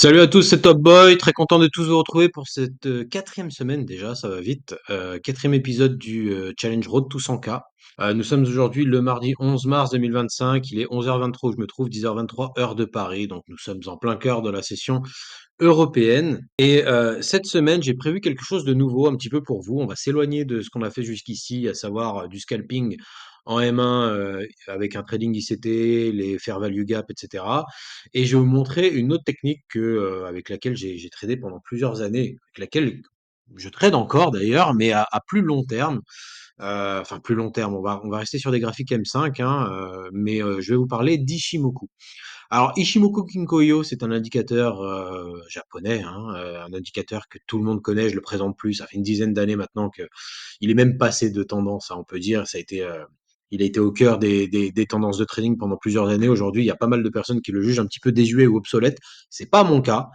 Salut à tous, c'est Top Boy, très content de tous vous retrouver pour cette quatrième semaine déjà, ça va vite. Quatrième épisode du challenge Road to 100K. Nous sommes aujourd'hui le mardi 11 mars 2025, il est 11h23 où je me trouve, 10h23 heure de Paris, donc nous sommes en plein cœur de la session européenne. Et cette semaine, j'ai prévu quelque chose de nouveau un petit peu pour vous. On va s'éloigner de ce qu'on a fait jusqu'ici, à savoir du scalping en M1 avec un trading ICT, les fair value gap, etc. Et je vais vous montrer une autre technique avec laquelle j'ai tradé pendant plusieurs années, avec laquelle je trade encore d'ailleurs, mais à plus long terme. Enfin, plus long terme, on va rester sur des graphiques M5, hein, mais je vais vous parler d'Ishimoku. Alors, Ishimoku Kinkoyo, c'est un indicateur japonais, hein, un indicateur que tout le monde connaît, je le présente plus, ça fait une dizaine d'années maintenant que il est même passé de tendance, hein, on peut dire, il a été au cœur des tendances de trading pendant plusieurs années. Aujourd'hui, il y a pas mal de personnes qui le jugent un petit peu désuet ou obsolète. C'est pas mon cas.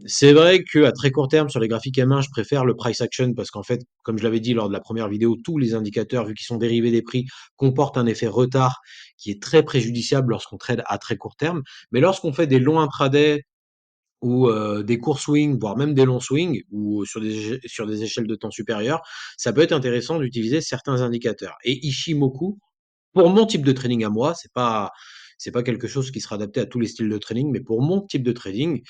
C'est vrai qu'à très court terme, sur les graphiques M1, je préfère le price action parce qu'en fait, comme je l'avais dit lors de la première vidéo, tous les indicateurs, vu qu'ils sont dérivés des prix, comportent un effet retard qui est très préjudiciable lorsqu'on trade à très court terme. Mais lorsqu'on fait des longs intraday ou des courts swings, voire même des longs swings, ou sur des échelles de temps supérieures, ça peut être intéressant d'utiliser certains indicateurs. Et Ishimoku, pour mon type de trading à moi, c'est pas quelque chose qui sera adapté à tous les styles de trading, mais pour mon type de trading,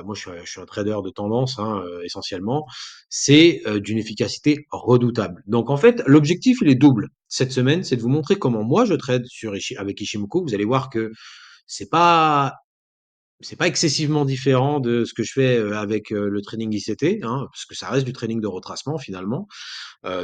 moi je suis un trader de tendance, hein, essentiellement, c'est d'une efficacité redoutable. Donc en fait, l'objectif il est double. Cette semaine, c'est de vous montrer comment moi je trade avec Ishimoku. Vous allez voir que c'est pas c'est pas excessivement différent de ce que je fais avec le trading ICT, hein, parce que ça reste du trading de retracement finalement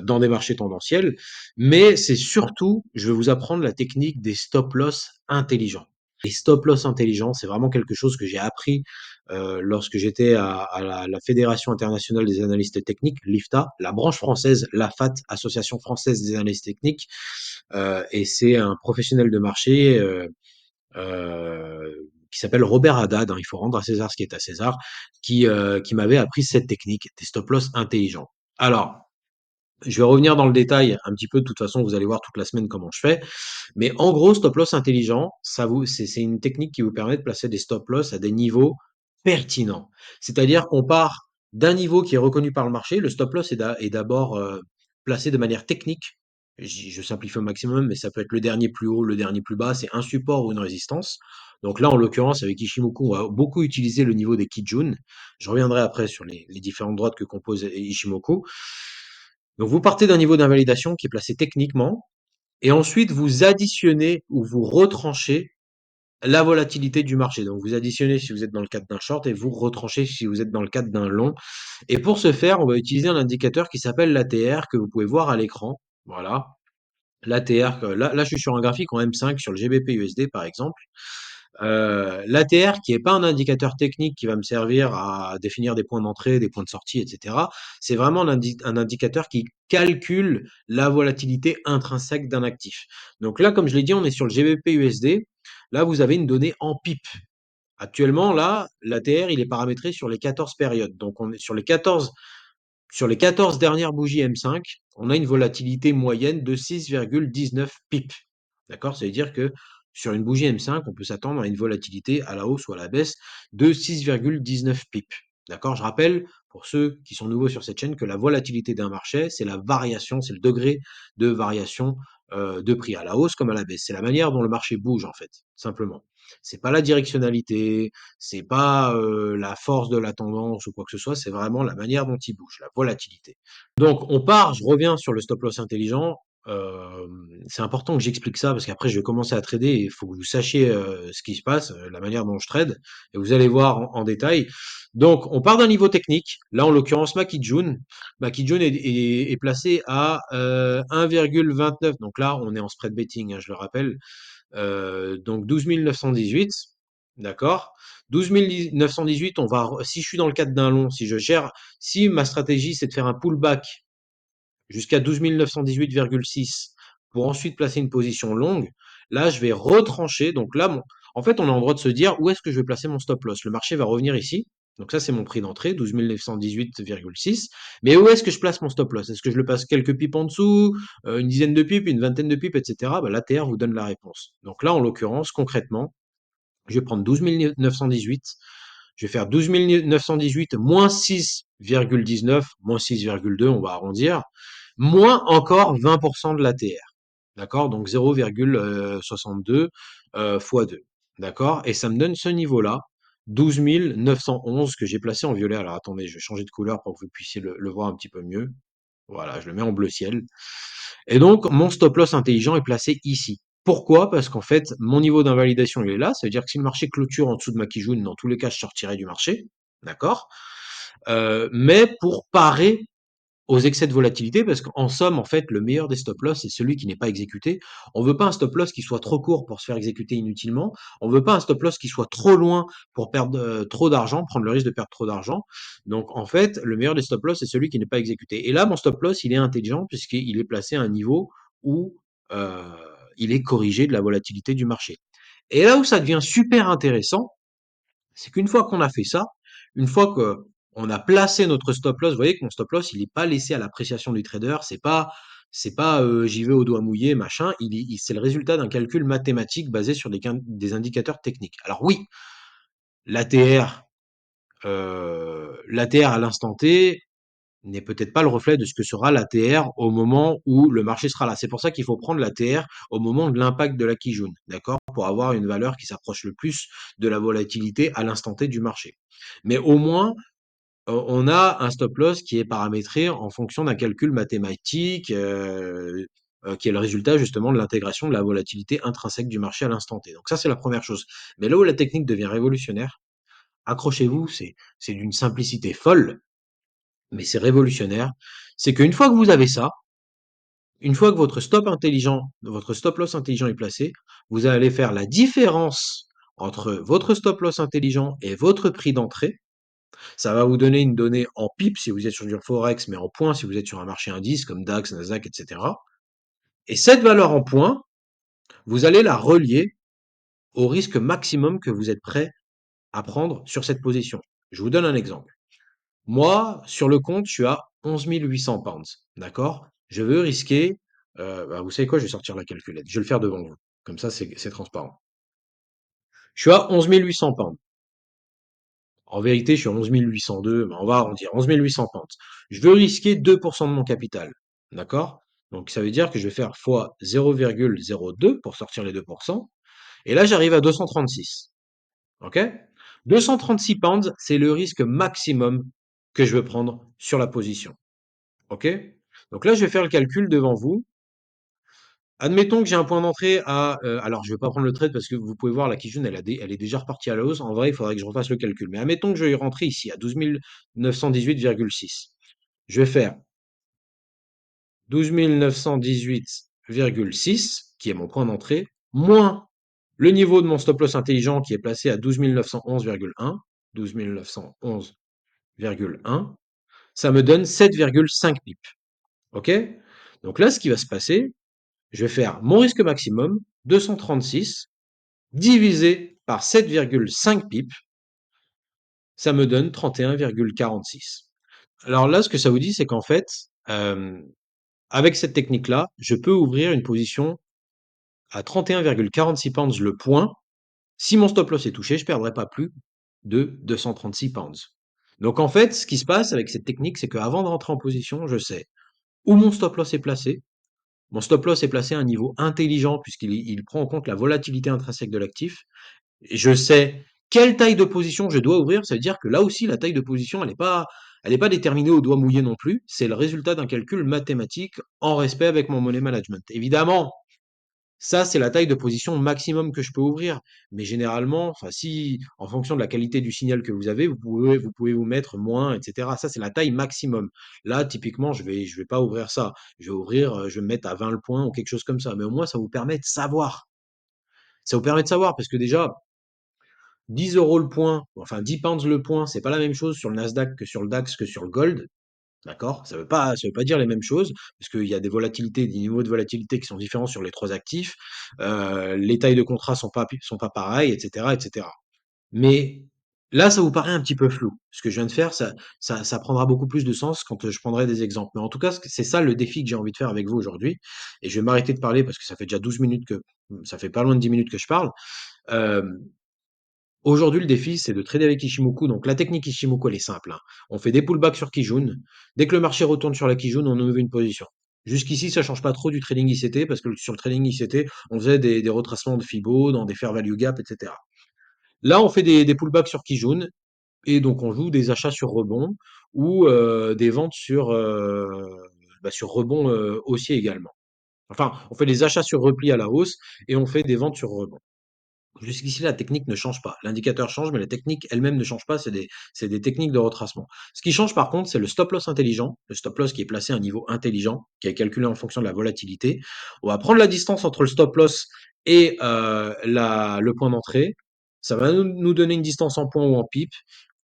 dans des marchés tendanciels, mais c'est surtout, je vais vous apprendre la technique des stop loss intelligents. Les stop loss intelligents, c'est vraiment quelque chose que j'ai appris lorsque j'étais à la Fédération internationale des analystes techniques, l'IFTA, la branche française, l'AFAT, Association française des analystes techniques, et c'est un professionnel de marché qui s'appelle Robert Haddad, hein, il faut rendre à César ce qui est à César, qui m'avait appris cette technique des stop loss intelligents. Alors, je vais revenir dans le détail un petit peu, de toute façon, vous allez voir toute la semaine comment je fais. Mais en gros, stop loss intelligent, c'est une technique qui vous permet de placer des stop loss à des niveaux pertinents. C'est-à-dire qu'on part d'un niveau qui est reconnu par le marché. Le stop loss est d'abord placé de manière technique. Je simplifie au maximum, mais ça peut être le dernier plus haut, le dernier plus bas. C'est un support ou une résistance. Donc là, en l'occurrence, avec Ishimoku, on va beaucoup utiliser le niveau des Kijun. Je reviendrai après sur les différentes droites que compose Ishimoku. Donc vous partez d'un niveau d'invalidation qui est placé techniquement, et ensuite vous additionnez ou vous retranchez la volatilité du marché. Donc vous additionnez si vous êtes dans le cadre d'un short et vous retranchez si vous êtes dans le cadre d'un long. Et pour ce faire, on va utiliser un indicateur qui s'appelle l'ATR que vous pouvez voir à l'écran. Voilà. L'ATR, là je suis sur un graphique en M5 sur le GBP USD par exemple. L'ATR, qui est pas un indicateur technique qui va me servir à définir des points d'entrée, des points de sortie, etc. C'est vraiment un indicateur qui calcule la volatilité intrinsèque d'un actif. Donc là, comme je l'ai dit, on est sur le GBP USD. Là, vous avez une donnée en pip. Actuellement, là, l'ATR, il est paramétré sur les 14 périodes. Donc, on est sur les 14 dernières bougies M5, on a une volatilité moyenne de 6,19 pips. D'accord? Ça veut dire que sur une bougie M5, on peut s'attendre à une volatilité à la hausse ou à la baisse de 6,19 pips. D'accord? Je rappelle, pour ceux qui sont nouveaux sur cette chaîne, que la volatilité d'un marché, c'est la variation, c'est le degré de variation de prix à la hausse comme à la baisse. C'est la manière dont le marché bouge, en fait, simplement. C'est pas la directionnalité, c'est pas la force de la tendance ou quoi que ce soit, c'est vraiment la manière dont il bouge, la volatilité. Donc on part, je reviens sur le stop loss intelligent. C'est important que j'explique ça parce qu'après je vais commencer à trader et il faut que vous sachiez ce qui se passe, la manière dont je trade, et vous allez voir en détail. Donc on part d'un niveau technique, là en l'occurrence Makijun. Makijun est placé à 1,29, donc là on est en spread betting, hein, je le rappelle. Donc 12 918, d'accord. 12 918, si je suis dans le cadre d'un long, si ma stratégie c'est de faire un pullback jusqu'à 12 918,6 pour ensuite placer une position longue, là je vais retrancher. Donc là, en fait, on est en droit de se dire où est-ce que je vais placer mon stop loss. Le marché va revenir ici. Donc ça, c'est mon prix d'entrée, 12 918,6. Mais où est-ce que je place mon stop loss? Est-ce que je le place quelques pips en dessous, une dizaine de pips, une vingtaine de pips, etc. L'ATR vous donne la réponse. Donc là, en l'occurrence, concrètement, je vais prendre 12 918. je vais faire 12 918 moins 6,19, moins 6,2, on va arrondir, moins encore 20% de l'ATR. D'accord? Donc 0,62 fois 2. D'accord? Et ça me donne ce niveau-là, 12 911 que j'ai placé en violet. Alors attendez, je vais changer de couleur pour que vous puissiez le voir un petit peu mieux. Voilà, je le mets en bleu ciel. Et donc, mon stop loss intelligent est placé ici. Pourquoi? Parce qu'en fait, mon niveau d'invalidation, il est là. Ça veut dire que si le marché clôture en dessous de ma Kijun, dans tous les cas, je sortirai du marché. D'accord? Mais pour parer aux excès de volatilité, parce qu'en somme, en fait, le meilleur des stop loss, c'est celui qui n'est pas exécuté. On veut pas un stop loss qui soit trop court pour se faire exécuter inutilement. On veut pas un stop loss qui soit trop loin pour perdre trop d'argent, prendre le risque de perdre trop d'argent. Donc, en fait, le meilleur des stop loss, c'est celui qui n'est pas exécuté. Et là, mon stop loss, il est intelligent puisqu'il est placé à un niveau où euh, il est corrigé de la volatilité du marché. Et là où ça devient super intéressant, c'est qu'une fois qu'on a fait ça, une fois que on a placé notre stop loss, vous voyez que mon stop loss, il n'est pas laissé à l'appréciation du trader, c'est pas j'y vais au doigt mouillé, machin, c'est le résultat d'un calcul mathématique basé sur des indicateurs techniques. Alors oui, l'ATR, l'ATR à l'instant T n'est peut-être pas le reflet de ce que sera l'ATR au moment où le marché sera là. C'est pour ça qu'il faut prendre l'ATR au moment de l'impact de la Kijun, d'accord? Pour avoir une valeur qui s'approche le plus de la volatilité à l'instant T du marché. Mais au moins, on a un stop loss qui est paramétré en fonction d'un calcul mathématique, qui est le résultat justement de l'intégration de la volatilité intrinsèque du marché à l'instant T. Donc ça, c'est la première chose. Mais là où la technique devient révolutionnaire, accrochez-vous, c'est d'une simplicité folle, mais c'est révolutionnaire. C'est qu'une fois que vous avez ça, une fois que votre stop loss intelligent est placé, vous allez faire la différence entre votre stop loss intelligent et votre prix d'entrée. Ça va vous donner une donnée en pips si vous êtes sur du forex, mais en points si vous êtes sur un marché indice comme DAX, Nasdaq, etc. Et cette valeur en points, vous allez la relier au risque maximum que vous êtes prêt à prendre sur cette position. Je vous donne un exemple. Moi, sur le compte, je suis à 11 800 pounds. D'accord? Je veux risquer, vous savez quoi? Je vais sortir la calculette. Je vais le faire devant vous. Comme ça, c'est transparent. Je suis à 11 800 pounds. En vérité, je suis à 11 802, mais on va arrondir. 11 800 pounds. Je veux risquer 2% de mon capital. D'accord? Donc, ça veut dire que je vais faire fois 0,02 pour sortir les 2%. Et là, j'arrive à 236. OK? 236 pounds, c'est le risque maximum que je veux prendre sur la position. OK? Donc là, je vais faire le calcul devant vous. Admettons que j'ai un point d'entrée à, alors je vais pas prendre le trade parce que vous pouvez voir la Kijun, elle est déjà repartie à la hausse. En vrai, il faudrait que je refasse le calcul. Mais admettons que je vais rentrer ici à 12 918,6. Je vais faire 12 918,6, qui est mon point d'entrée, moins le niveau de mon stop loss intelligent qui est placé à 12 911,1. 12 911,1. Ça me donne 7,5 pips. OK? Donc là, ce qui va se passer, je vais faire mon risque maximum, 236, divisé par 7,5 pips, ça me donne 31,46. Alors là, ce que ça vous dit, c'est qu'en fait, euh, avec cette technique-là, je peux ouvrir une position à 31,46 pounds le point. Si mon stop loss est touché, je ne perdrai pas plus de 236 pounds. Donc en fait, ce qui se passe avec cette technique, c'est qu'avant de rentrer en position, je sais où mon stop loss est placé. Mon stop loss est placé à un niveau intelligent puisqu'il prend en compte la volatilité intrinsèque de l'actif. Je sais quelle taille de position je dois ouvrir. Ça veut dire que là aussi, la taille de position, elle est pas déterminée au doigt mouillé non plus. C'est le résultat d'un calcul mathématique en respect avec mon money management. Évidemment, ça, c'est la taille de position maximum que je peux ouvrir. Mais généralement, enfin, si, en fonction de la qualité du signal que vous avez, vous pouvez vous mettre moins, etc. Ça, c'est la taille maximum. Là, typiquement, je vais pas ouvrir ça. Je vais me mettre à 20 le point ou quelque chose comme ça. Mais au moins, ça vous permet de savoir. Ça vous permet de savoir parce que déjà, 10 euros le point, enfin 10 pounds le point, c'est pas la même chose sur le Nasdaq que sur le DAX que sur le Gold. D'accord? Ça veut pas dire les mêmes choses, parce qu'il y a des volatilités, des niveaux de volatilité qui sont différents sur les trois actifs. Les tailles de contrat sont pas pareilles, etc., etc. Mais là, ça vous paraît un petit peu flou. Ce que je viens de faire, ça prendra beaucoup plus de sens quand je prendrai des exemples. Mais en tout cas, c'est ça le défi que j'ai envie de faire avec vous aujourd'hui. Et je vais m'arrêter de parler parce que ça fait déjà 12 minutes ça fait pas loin de 10 minutes que je parle. Euh, Aujourd'hui, le défi, c'est de trader avec Ishimoku. Donc, la technique Ishimoku, elle est simple, hein. On fait des pullbacks sur Kijun. Dès que le marché retourne sur la Kijun, on ouvre une position. Jusqu'ici, ça change pas trop du trading ICT parce que sur le trading ICT, on faisait des retracements de Fibo dans des fair value gap, etc. Là, on fait des pullbacks sur Kijun et donc on joue des achats sur rebond ou des ventes sur rebond haussier également. Enfin, on fait des achats sur repli à la hausse et on fait des ventes sur rebond. Jusqu'ici, la technique ne change pas. L'indicateur change, mais la technique elle-même ne change pas. C'est des techniques de retracement. Ce qui change par contre, c'est le stop loss intelligent. Le stop loss qui est placé à un niveau intelligent, qui est calculé en fonction de la volatilité. On va prendre la distance entre le stop loss et le point d'entrée. Ça va nous donner une distance en point ou en pipe.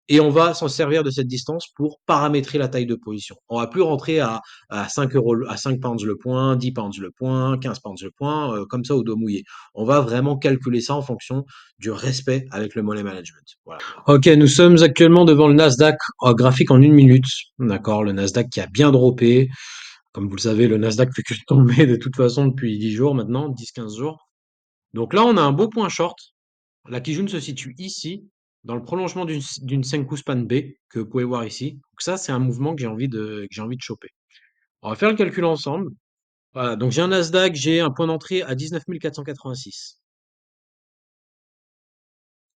Et on va s'en servir de cette distance pour paramétrer la taille de position. On va plus rentrer à 5 euros, à 5 pounds le point, 10 pounds le point, 15 pounds le point, comme ça au dos mouillé. On va vraiment calculer ça en fonction du respect avec le money management. Voilà. Ok, nous sommes actuellement devant le Nasdaq graphique en 1 minute. D'accord, le Nasdaq qui a bien droppé. Comme vous le savez, le Nasdaq fait que tomber de toute façon depuis 10 jours maintenant, 10-15 jours. Donc là, on a un beau point short. La Kijun se situe ici, dans le prolongement d'une Senkou Span B, que vous pouvez voir ici. Donc ça, c'est un mouvement que j'ai envie de choper. On va faire le calcul ensemble. Voilà, donc j'ai un Nasdaq, j'ai un point d'entrée à 19 486,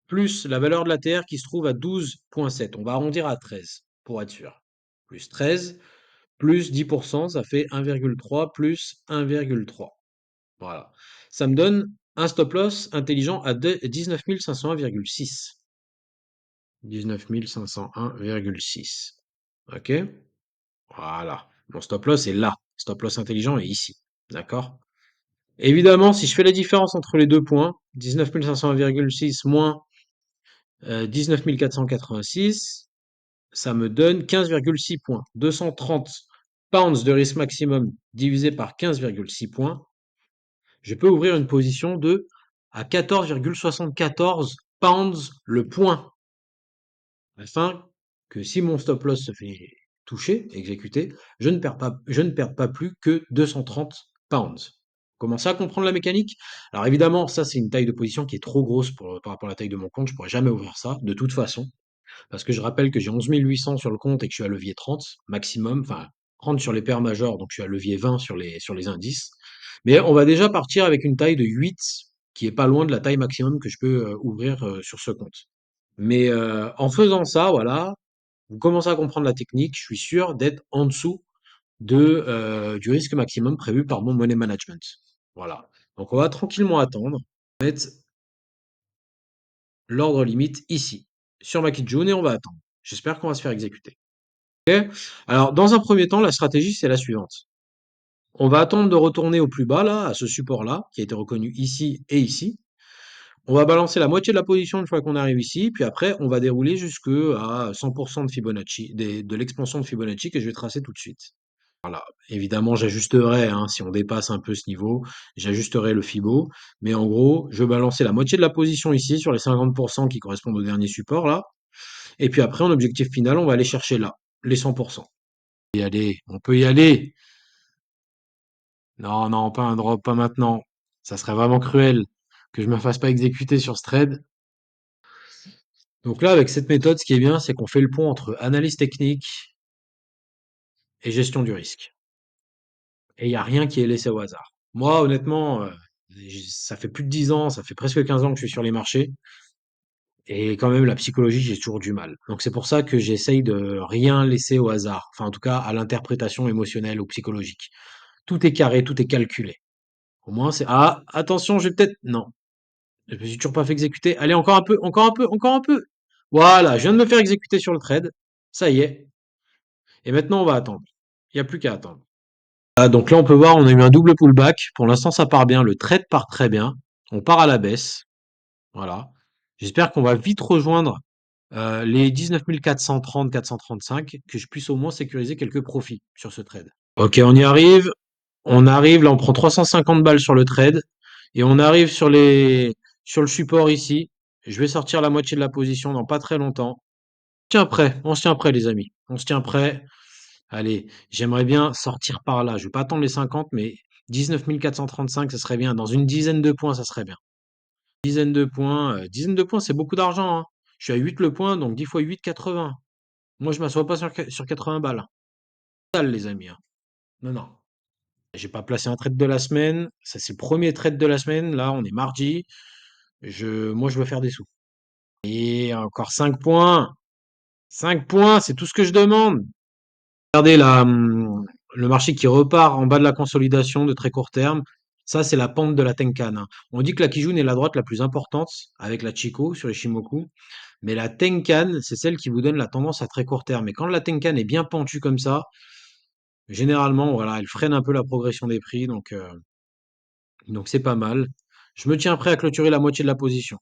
plus la valeur de la Terre qui se trouve à 12,7. On va arrondir à 13, pour être sûr. Plus 13, plus 10%, ça fait 1,3, plus 1,3. Voilà. Ça me donne un stop loss intelligent à 19 501,6. 19 501,6. OK? Voilà. Mon stop loss est là. Stop loss intelligent est ici. D'accord? Évidemment, si je fais la différence entre les deux points, 19 501,6 moins 19 486, ça me donne 15,6 points. 230 pounds de risque maximum divisé par 15,6 points. Je peux ouvrir une position de à 14,74 pounds le point. Afin que si mon stop loss se fait toucher, exécuter, je ne perds pas plus que 230 pounds. Commencez à comprendre la mécanique? Alors évidemment, ça c'est une taille de position qui est trop grosse par rapport à la taille de mon compte. Je pourrais jamais ouvrir ça, de toute façon. Parce que je rappelle que j'ai 11 800 sur le compte et que je suis à levier 30 maximum. Enfin, 30 sur les paires majeures, donc je suis à levier 20 sur les indices. Mais on va déjà partir avec une taille de 8 qui est pas loin de la taille maximum que je peux ouvrir sur ce compte. Mais en faisant ça, voilà, vous commencez à comprendre la technique. Je suis sûr d'être en dessous du risque maximum prévu par mon money management. Voilà. Donc on va tranquillement attendre. On va mettre l'ordre limite ici, sur ma Kijun, et on va attendre. J'espère qu'on va se faire exécuter. Ok. Alors, dans un premier temps, la stratégie, c'est la suivante. On va attendre de retourner au plus bas, là, à ce support-là, qui a été reconnu ici et ici. On va balancer la moitié de la position une fois qu'on arrive ici, puis après, on va dérouler jusqu'à 100% de Fibonacci, de l'expansion de Fibonacci que je vais tracer tout de suite. Voilà. Évidemment, j'ajusterai, hein, si on dépasse un peu ce niveau, j'ajusterai le Fibo. Mais en gros, je vais balancer la moitié de la position ici, sur les 50% qui correspondent au dernier support, là. Et puis après, en objectif final, on va aller chercher là, les 100%. Y aller, on peut y aller. Non, non, pas un drop, pas maintenant. Ça serait vraiment cruel que je me fasse pas exécuter sur ce trade. Donc là, avec cette méthode, ce qui est bien, c'est qu'on fait le pont entre analyse technique et gestion du risque. Et il n'y a rien qui est laissé au hasard. Moi, honnêtement, ça fait plus de 10 ans, ça fait presque 15 ans que je suis sur les marchés. Et quand même, la psychologie, j'ai toujours du mal. Donc c'est pour ça que j'essaye de rien laisser au hasard. Enfin, en tout cas, à l'interprétation émotionnelle ou psychologique. Tout est carré, tout est calculé. Au moins, c'est, ah, attention, je vais peut-être, non. Je me suis toujours pas fait exécuter. Allez, encore un peu, encore un peu, encore un peu. Voilà, je viens de me faire exécuter sur le trade. Ça y est. Et maintenant, on va attendre. Il n'y a plus qu'à attendre. Ah, donc là, on peut voir, on a eu un double pullback. Pour l'instant, ça part bien. Le trade part très bien. On part à la baisse. Voilà. J'espère qu'on va vite rejoindre les 19 430, 435, que je puisse au moins sécuriser quelques profits sur ce trade. Ok, on y arrive. On arrive, là, on prend 350 balles sur le trade. Et on arrive sur le support ici. Je vais sortir la moitié de la position dans pas très longtemps. On se tient prêt, les amis. On se tient prêt. Allez, j'aimerais bien sortir par là. Je vais pas attendre les 50, mais 19 435, ça serait bien. Dans une dizaine de points, ça serait bien. Dizaine de points, c'est beaucoup d'argent, hein. Je suis à 8 le point, donc 10 fois 8, 80. Moi, je m'assois pas sur 80 balles, hein. Dalle, les amis, hein. Non, non. J'ai pas placé un trade de la semaine. Ça, c'est le premier trade de la semaine. Là, on est mardi. Moi, je veux faire des sous. Et encore 5 points. 5 points, c'est tout ce que je demande. Regardez le marché qui repart en bas de la consolidation de très court terme. Ça, c'est la pente de la Tenkan, hein. On dit que la Kijun est la droite la plus importante avec la Chico sur les Shimoku. Mais la Tenkan, c'est celle qui vous donne la tendance à très court terme. Et quand la Tenkan est bien pentue comme ça, généralement, voilà, elle freine un peu la progression des prix. Donc c'est pas mal. Je me tiens prêt à clôturer la moitié de la position.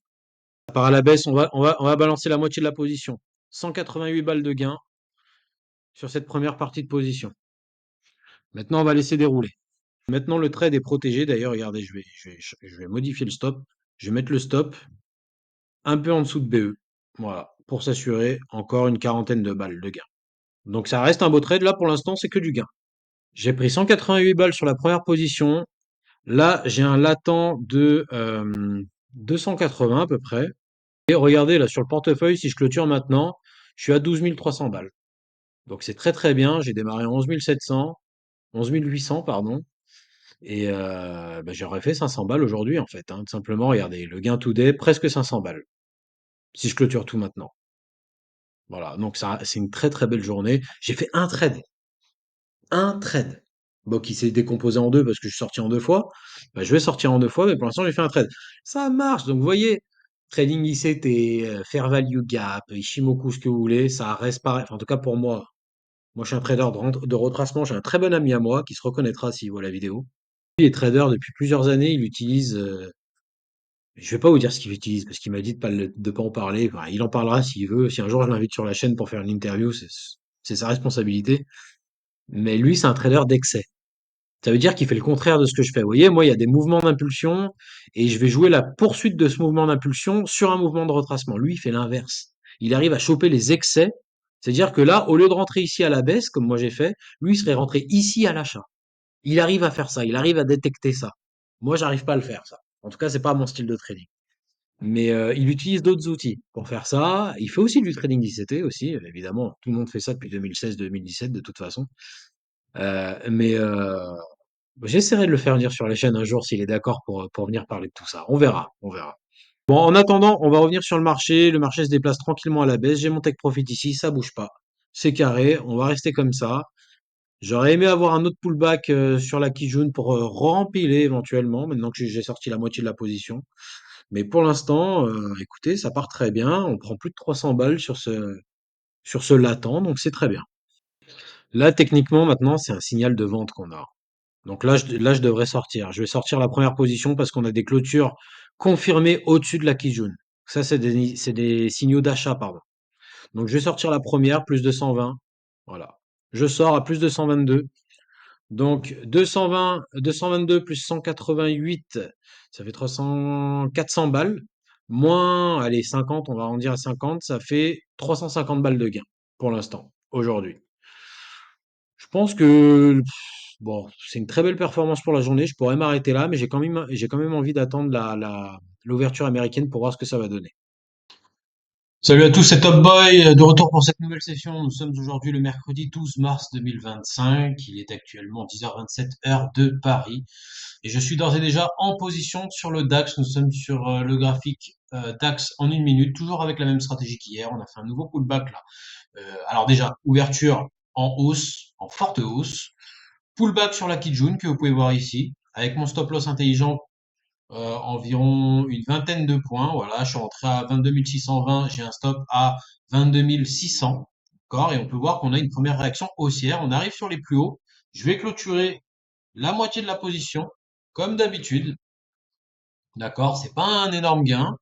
Ça part à la baisse, on va balancer la moitié de la position. 188 balles de gain sur cette première partie de position. Maintenant, on va laisser dérouler. Maintenant, le trade est protégé. D'ailleurs, regardez, je vais modifier le stop. Je vais mettre le stop un peu en dessous de BE. Voilà, pour s'assurer encore une quarantaine de balles de gain. Donc ça reste un beau trade. Là, pour l'instant, c'est que du gain. J'ai pris 188 balles sur la première position. Là, j'ai un latent de 280 à peu près. Et regardez, là, sur le portefeuille, si je clôture maintenant, je suis à 12 300 balles. Donc c'est très très bien. J'ai démarré à 11 700, 11 800, pardon. Et bah, j'aurais fait 500 balles aujourd'hui, en fait, hein. Tout simplement, regardez, le gain today, presque 500 balles. Si je clôture tout maintenant. Voilà. Donc ça, c'est une très très belle journée. J'ai fait un trade. Un trade. Bon, qui s'est décomposé en deux parce que je suis sorti en deux fois. Bah, je vais sortir en deux fois, mais pour l'instant, j'ai fait un trade. Ça marche. Donc, vous voyez, trading ICT, Fair Value Gap, Ishimoku, ce que vous voulez, ça reste pareil. Enfin, en tout cas, pour moi, moi, je suis un trader de retracement. J'ai un très bon ami à moi qui se reconnaîtra s'il voit la vidéo. Il est trader depuis plusieurs années. Il utilise, je vais pas vous dire ce qu'il utilise parce qu'il m'a dit de pas en parler. Enfin, il en parlera s'il veut. Si un jour je l'invite sur la chaîne pour faire une interview, c'est sa responsabilité. Mais lui, c'est un trader d'excès. Ça veut dire qu'il fait le contraire de ce que je fais. Vous voyez, moi, il y a des mouvements d'impulsion et je vais jouer la poursuite de ce mouvement d'impulsion sur un mouvement de retracement. Lui, il fait l'inverse. Il arrive à choper les excès. C'est-à-dire que là, au lieu de rentrer ici à la baisse, comme moi j'ai fait, lui, il serait rentré ici à l'achat. Il arrive à faire ça. Il arrive à détecter ça. Moi, j'arrive pas à le faire, ça. En tout cas, c'est pas mon style de trading. Mais il utilise d'autres outils pour faire ça. Il fait aussi du trading d'ICT aussi, évidemment. Tout le monde fait ça depuis 2016-2017 de toute façon. Mais j'essaierai de le faire venir sur la chaîne un jour s'il est d'accord pour venir parler de tout ça. On verra, on verra. Bon, en attendant, on va revenir sur le marché. Le marché se déplace tranquillement à la baisse. J'ai mon take profit ici, ça bouge pas. C'est carré, on va rester comme ça. J'aurais aimé avoir un autre pullback sur la Kijun pour rempiler éventuellement, maintenant que j'ai sorti la moitié de la position. Mais pour l'instant, écoutez, ça part très bien. On prend plus de 300 balles sur ce latent, donc c'est très bien. Là, techniquement, maintenant, c'est un signal de vente qu'on a. Donc là, je devrais sortir. Je vais sortir la première position parce qu'on a des clôtures confirmées au-dessus de la Kijun. Ça, c'est des signaux d'achat, pardon. Donc je vais sortir la première, plus 220. Voilà. Je sors à plus 222. Donc 220, 222 plus 188, ça fait 300, 400 balles. Moins, allez, 50, on va arrondir à 50, ça fait 350 balles de gain pour l'instant, aujourd'hui. Je pense que bon, c'est une très belle performance pour la journée. Je pourrais m'arrêter là, mais j'ai quand même envie d'attendre l'ouverture américaine pour voir ce que ça va donner. Salut à tous, c'est Top Boy, de retour pour cette nouvelle session. Nous sommes aujourd'hui le mercredi 12 mars 2025. Il est actuellement 10h27 heure de Paris. Et je suis d'ores et déjà en position sur le DAX. Nous sommes sur le graphique DAX en une minute, toujours avec la même stratégie qu'hier. On a fait un nouveau pullback là. Alors déjà, ouverture en hausse, en forte hausse. Pullback sur la Kijun que vous pouvez voir ici, avec mon stop loss intelligent environ une vingtaine de points. Voilà, je suis rentré à 22 620, j'ai un stop à 22 600. D'accord, et on peut voir qu'on a une première réaction haussière. On arrive sur les plus hauts. Je vais clôturer la moitié de la position, comme d'habitude. D'accord, c'est pas un énorme gain,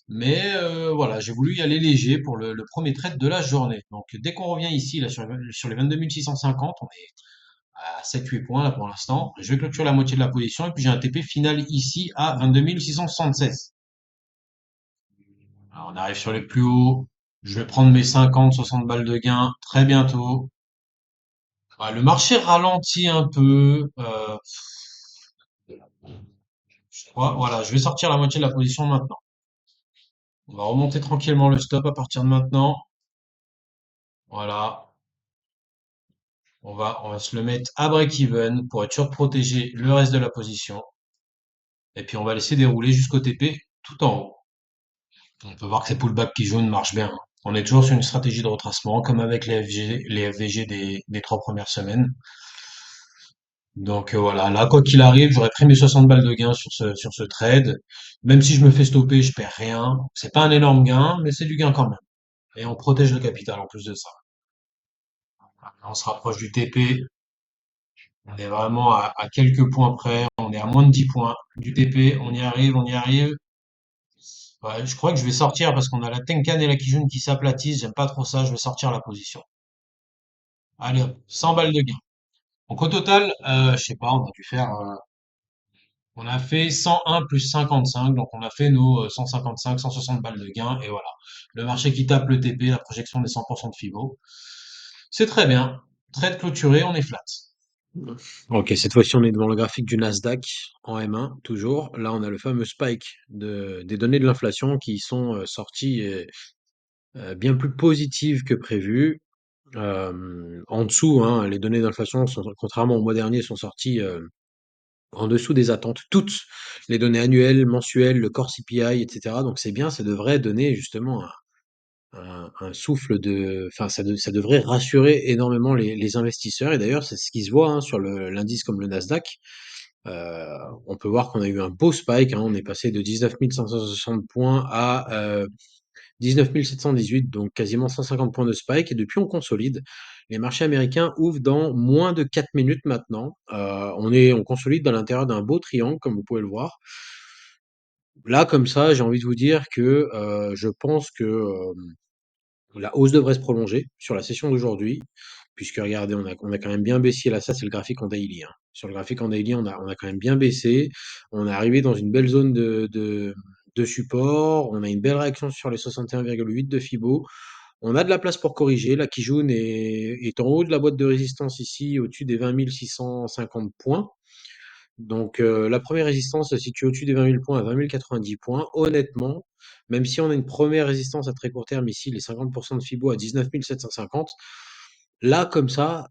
mais voilà, j'ai voulu y aller léger pour le premier trade de la journée. Donc dès qu'on revient ici, là sur les 22 650, on est à 7-8 points là pour l'instant. Je vais clôturer la moitié de la position et puis j'ai un TP final ici à 22 676. Alors, on arrive sur les plus hauts. Je vais prendre mes 50-60 balles de gain très bientôt. Ouais, le marché ralentit un peu. Voilà, je vais sortir la moitié de la position maintenant. On va remonter tranquillement le stop à partir de maintenant. Voilà. On va se le mettre à break-even pour être sûr de protéger le reste de la position. Et puis on va laisser dérouler jusqu'au TP tout en haut. On peut voir que ces pullbacks qui jaune marchent bien, hein. On est toujours sur une stratégie de retracement, comme avec les FVG des 3 premières semaines. Donc voilà, là quoi qu'il arrive, j'aurais pris mes 60 balles de gain sur ce trade. Même si je me fais stopper, je perds rien. C'est pas un énorme gain, mais c'est du gain quand même. Et on protège le capital en plus de ça. On se rapproche du TP. On est vraiment à quelques points près. On est à moins de 10 points du TP. On y arrive, on y arrive. Ouais, je crois que je vais sortir parce qu'on a la Tenkan et la Kijun qui s'aplatissent. J'aime pas trop ça. Je vais sortir la position. Allez hop, 100 balles de gain. Donc au total, je sais pas, on a dû faire, on a fait 101 plus 55, donc on a fait nos 155, 160 balles de gain, et voilà. Le marché qui tape le TP, la projection des 100% de Fibo. C'est très bien. Trade clôturé, on est flat. Ok, cette fois-ci on est devant le graphique du Nasdaq en M1, toujours. Là on a le fameux spike des données de l'inflation qui sont sorties bien plus positives que prévu. En dessous, hein, les données d'inflation, contrairement au mois dernier, sont sorties en dessous des attentes. Toutes les données annuelles, mensuelles, le core CPI, etc. Donc c'est bien, ça devrait donner justement un souffle de... Enfin, ça devrait rassurer énormément les investisseurs. Et d'ailleurs, c'est ce qui se voit hein, sur l'indice comme le Nasdaq. Euh, on peut voir qu'on a eu un beau spike, hein, on est passé de 19 560 points à 19 718, donc quasiment 150 points de spike, et depuis on consolide. Les marchés américains ouvrent dans moins de 4 minutes maintenant. On consolide à l'intérieur d'un beau triangle, comme vous pouvez le voir. Là, comme ça, j'ai envie de vous dire que je pense que la hausse devrait se prolonger sur la session d'aujourd'hui, puisque regardez, on a quand même bien baissé. Là, ça, c'est le graphique en daily, hein. Sur le graphique en daily, on a quand même bien baissé. On est arrivé dans une belle zone de support. On a une belle réaction sur les 61,8 de Fibo. On a de la place pour corriger. La Kijun est en haut de la boîte de résistance ici, au-dessus des 20 650 points. Donc la première résistance se situe au-dessus des 20 000 points à 20 090 points. Honnêtement, même si on a une première résistance à très court terme ici, les 50% de Fibo à 19 750, là comme ça,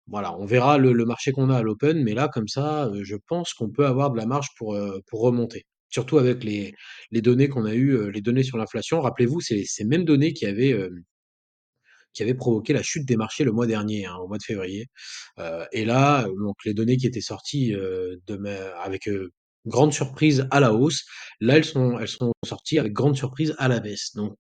voilà, on verra le marché qu'on a à l'open, mais là comme ça, je pense qu'on peut avoir de la marge pour remonter. Surtout avec les données qu'on a eues, les données sur l'inflation. Rappelez-vous, c'est ces mêmes données qui avait provoqué la chute des marchés le mois dernier, hein, au mois de février. Et là, donc les données qui étaient sorties avec grande surprise à la hausse, là elles sont sorties avec grande surprise à la baisse. Donc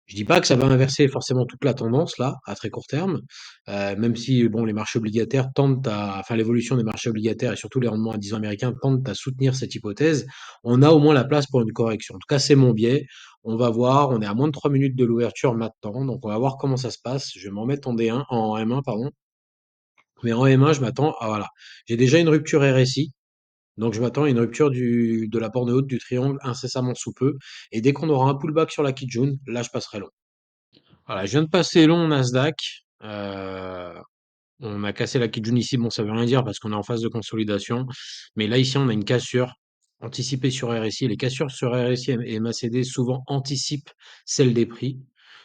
je dis pas que ça va inverser forcément toute la tendance là, à très court terme, même si bon les marchés obligataires enfin l'évolution des marchés obligataires et surtout les rendements à 10 ans américains tendent à soutenir cette hypothèse. On a au moins la place pour une correction. En tout cas, c'est mon biais. On va voir, on est à moins de 3 minutes de l'ouverture maintenant, donc on va voir comment ça se passe. Je vais m'en mettre en D1, en M1 pardon. Mais en M1, je m'attends à voilà, j'ai déjà une rupture RSI. Donc je m'attends à une rupture de la borne haute du triangle incessamment sous peu. Et dès qu'on aura un pullback sur la Kijun, là je passerai long. Voilà, je viens de passer long Nasdaq. On a cassé la Kijun ici. Bon, ça veut rien dire parce qu'on est en phase de consolidation. Mais là, ici, on a une cassure anticipée sur RSI. Les cassures sur RSI et MACD souvent anticipent celle des prix.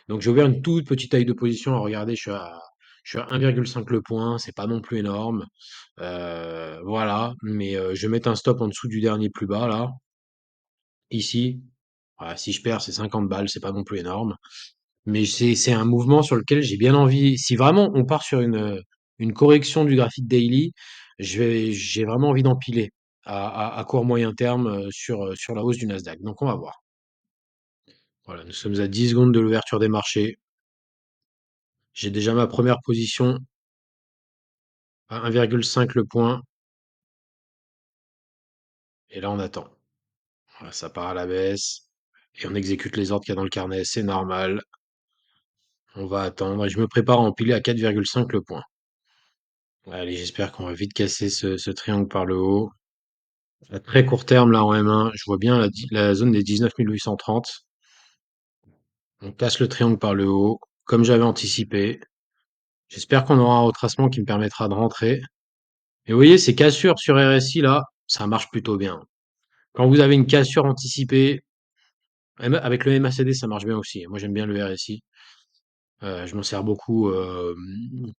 Donc, j'ai ouvert une toute petite taille de position. Regardez, je suis à 1,5 le point. C'est pas non plus énorme. Voilà. Mais je vais mettre un stop en dessous du dernier plus bas, là. Ici. Voilà, si je perds, c'est 50 balles. C'est pas non plus énorme. Mais c'est un mouvement sur lequel j'ai bien envie. Si vraiment on part sur une correction du graphique daily, j'ai vraiment envie d'empiler à court moyen terme sur la hausse du Nasdaq. Donc on va voir. Voilà, nous sommes à 10 secondes de l'ouverture des marchés. J'ai déjà ma première position à 1,5 le point. Et là on attend. Voilà, ça part à la baisse. Et on exécute les ordres qu'il y a dans le carnet. C'est normal. On va attendre. Et je me prépare à empiler à 4,5 le point. Allez, j'espère qu'on va vite casser ce triangle par le haut. À très court terme, là, en M1, je vois bien la zone des 19 830. On casse le triangle par le haut, comme j'avais anticipé. J'espère qu'on aura un retracement qui me permettra de rentrer. Et vous voyez, ces cassures sur RSI, là, ça marche plutôt bien. Quand vous avez une cassure anticipée, avec le MACD, ça marche bien aussi. Moi, j'aime bien le RSI. Je m'en sers beaucoup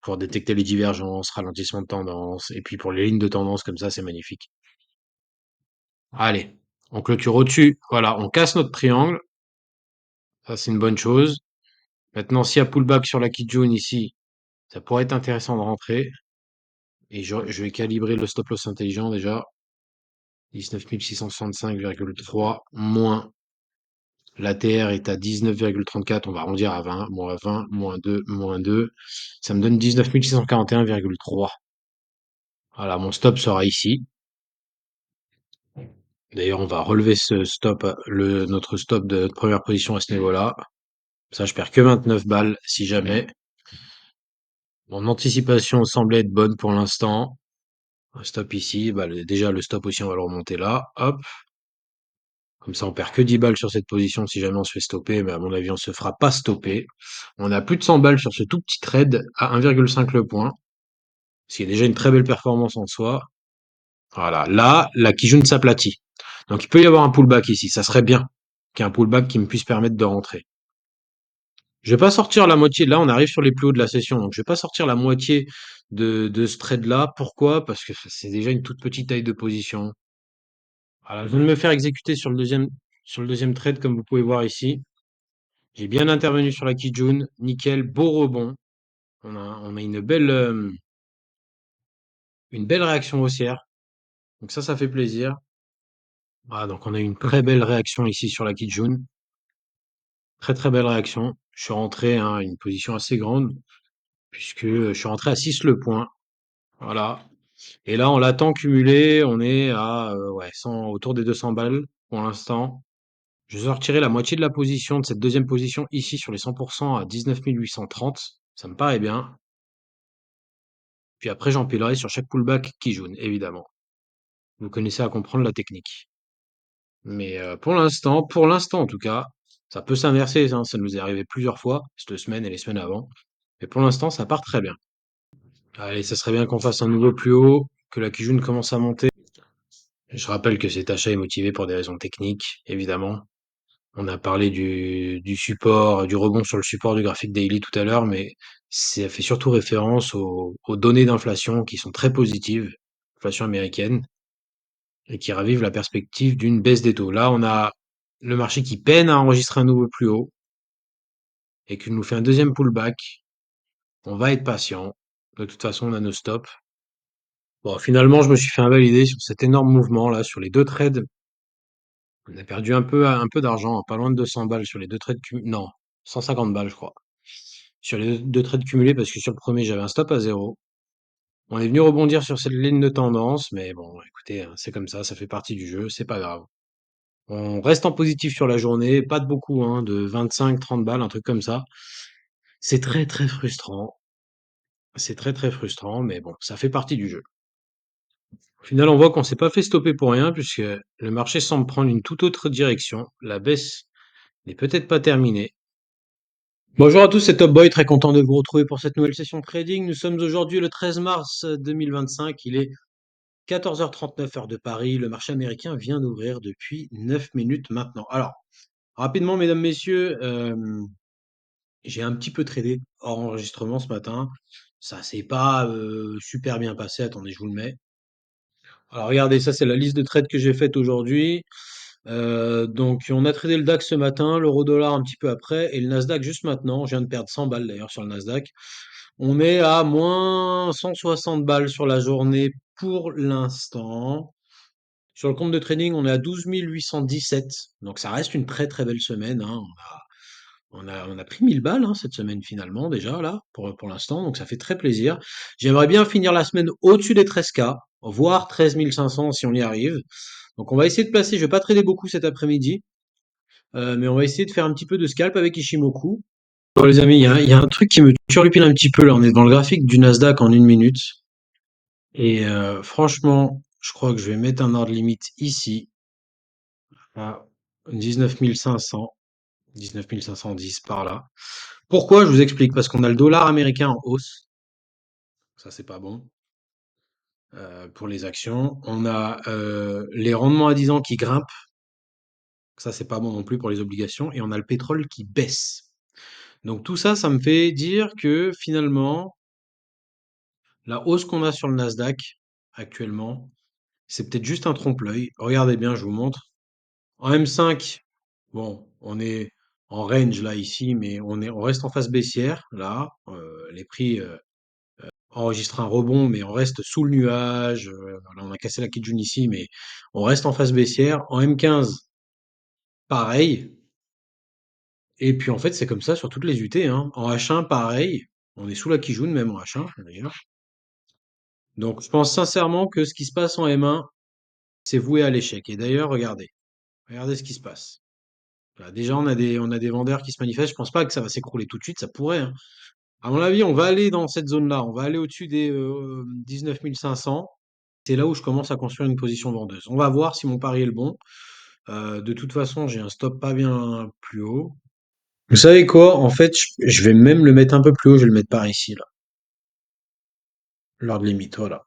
pour détecter les divergences, ralentissement de tendance, et puis pour les lignes de tendance comme ça, c'est magnifique. Allez, on clôture au-dessus. Voilà, on casse notre triangle. Ça, c'est une bonne chose. Maintenant, s'il y a pullback sur la Kijun ici, ça pourrait être intéressant de rentrer. Et je vais calibrer le stop loss intelligent déjà. 19 665,3 moins l'ATR est à 19,34. On va arrondir à 20. Moins 20, moins 2, moins 2. Ça me donne 19 641,3. Voilà, mon stop sera ici. D'ailleurs, on va relever ce stop, notre stop de notre première position à ce niveau-là. Ça, je perds que 29 balles si jamais. Mon anticipation semble être bonne pour l'instant. Un stop ici, bah, déjà le stop aussi, on va le remonter là. Hop. Comme ça, on perd que 10 balles sur cette position si jamais on se fait stopper, mais à mon avis, on se fera pas stopper. On a plus de 100 balles sur ce tout petit trade à 1,5 le point, ce qui est déjà une très belle performance en soi. Voilà, là, la Kijun s'aplatit. Donc il peut y avoir un pullback ici, ça serait bien qu'il y ait un pullback qui me puisse permettre de rentrer. Je vais pas sortir la moitié, là on arrive sur les plus hauts de la session, donc je vais pas sortir la moitié de ce trade-là. Pourquoi? Parce que c'est déjà une toute petite taille de position. Voilà, je viens de me faire exécuter sur le deuxième trade, comme vous pouvez voir ici. J'ai bien intervenu sur la Kijun, nickel, beau rebond. On a une belle réaction haussière. Donc ça fait plaisir. Voilà, donc on a une très belle réaction ici sur la Kijun. Très très belle réaction. Je suis rentré à une position assez grande, puisque je suis rentré à 6 le point. Voilà. Et là, on l'attend cumulé, on est à ouais, 100, autour des 200 balles pour l'instant. Je sortirai la moitié de la position de cette deuxième position ici sur les 100% à 19 830. Ça me paraît bien. Puis après, j'empilerai sur chaque pullback qui jaune, évidemment. Vous connaissez à comprendre la technique. Mais pour l'instant en tout cas, ça peut s'inverser, hein, ça nous est arrivé plusieurs fois, cette semaine et les semaines avant. Mais pour l'instant, ça part très bien. Allez, ça serait bien qu'on fasse un nouveau plus haut, que la Kijun commence à monter. Je rappelle que cet achat est motivé pour des raisons techniques, évidemment. On a parlé du support, du rebond sur le support du graphique daily tout à l'heure, mais ça fait surtout référence aux données d'inflation qui sont très positives, inflation américaine, et qui ravivent la perspective d'une baisse des taux. Là, on a le marché qui peine à enregistrer un nouveau plus haut et qu'il nous fait un deuxième pullback. On va être patient. De toute façon, on a nos stops. Bon, finalement, je me suis fait invalider sur cet énorme mouvement là, sur les deux trades. On a perdu un peu d'argent, hein, pas loin de 200 balles sur les deux trades cumulés. Non, 150 balles, je crois. Sur les deux trades cumulés, parce que sur le premier, j'avais un stop à zéro. On est venu rebondir sur cette ligne de tendance, mais bon, écoutez, hein, c'est comme ça fait partie du jeu, c'est pas grave. On reste en positif sur la journée, pas de beaucoup, hein, de 25-30 balles, un truc comme ça. C'est très très frustrant. C'est très très frustrant, mais bon, ça fait partie du jeu. Au final, on voit qu'on s'est pas fait stopper pour rien, puisque le marché semble prendre une toute autre direction. La baisse n'est peut-être pas terminée. Bonjour à tous, c'est Top Boy, très content de vous retrouver pour cette nouvelle session trading. Nous sommes aujourd'hui le 13 mars 2025, il est 14h39 heure de Paris. Le marché américain vient d'ouvrir depuis 9 minutes maintenant. Alors, rapidement, mesdames, messieurs, j'ai un petit peu tradé hors enregistrement ce matin. Ça s'est pas super bien passé. Attendez, je vous le mets. Alors, regardez, ça, c'est la liste de trades que j'ai faite aujourd'hui. Donc, on a tradé le DAX ce matin, l'euro-dollar un petit peu après, et le Nasdaq juste maintenant. Je viens de perdre 100 balles d'ailleurs sur le Nasdaq. On est à moins 160 balles sur la journée pour l'instant. Sur le compte de trading, on est à 12 817. Donc ça reste une très très belle semaine, hein. On a pris 1000 balles, hein, cette semaine finalement déjà là pour l'instant. Donc ça fait très plaisir. J'aimerais bien finir la semaine au-dessus des 13K, voire 13 500 si on y arrive. Donc on va essayer de placer. Je vais pas trader beaucoup cet après-midi, mais on va essayer de faire un petit peu de scalp avec Ishimoku. Bon, les amis, il y a un truc qui me turlupine un petit peu là. On est dans le graphique du Nasdaq en 1 minute. Et franchement, je crois que je vais mettre un ordre limite ici à 19 500, 19 510 par là. Pourquoi? Je vous explique. Parce qu'on a le dollar américain en hausse. Ça, c'est pas bon. pour les actions. On a les rendements à 10 ans qui grimpent. Ça, c'est pas bon non plus pour les obligations. Et on a le pétrole qui baisse. Donc tout ça, ça me fait dire que finalement, la hausse qu'on a sur le Nasdaq actuellement, c'est peut-être juste un trompe-l'œil. Regardez bien, je vous montre. En M5, bon, on est en range là ici, mais on reste en phase baissière là. Les prix enregistrent un rebond, mais on reste sous le nuage. Voilà, on a cassé la Kijun ici, mais on reste en phase baissière. En M15, pareil. Et puis en fait, c'est comme ça sur toutes les UT, hein. En H1, pareil. On est sous la Kijun même en H1 d'ailleurs. Donc je pense sincèrement que ce qui se passe en M1, c'est voué à l'échec. Et d'ailleurs, regardez ce qui se passe. Voilà, déjà, on a des vendeurs qui se manifestent. Je pense pas que ça va s'écrouler tout de suite. Ça pourrait, hein. À mon avis, on va aller dans cette zone-là. On va aller au-dessus des 19 500. C'est là où je commence à construire une position vendeuse. On va voir si mon pari est le bon. De toute façon, j'ai un stop pas bien plus haut. Vous savez quoi? En fait, je vais même le mettre un peu plus haut. Je vais le mettre par ici, là. L'ordre limite, voilà.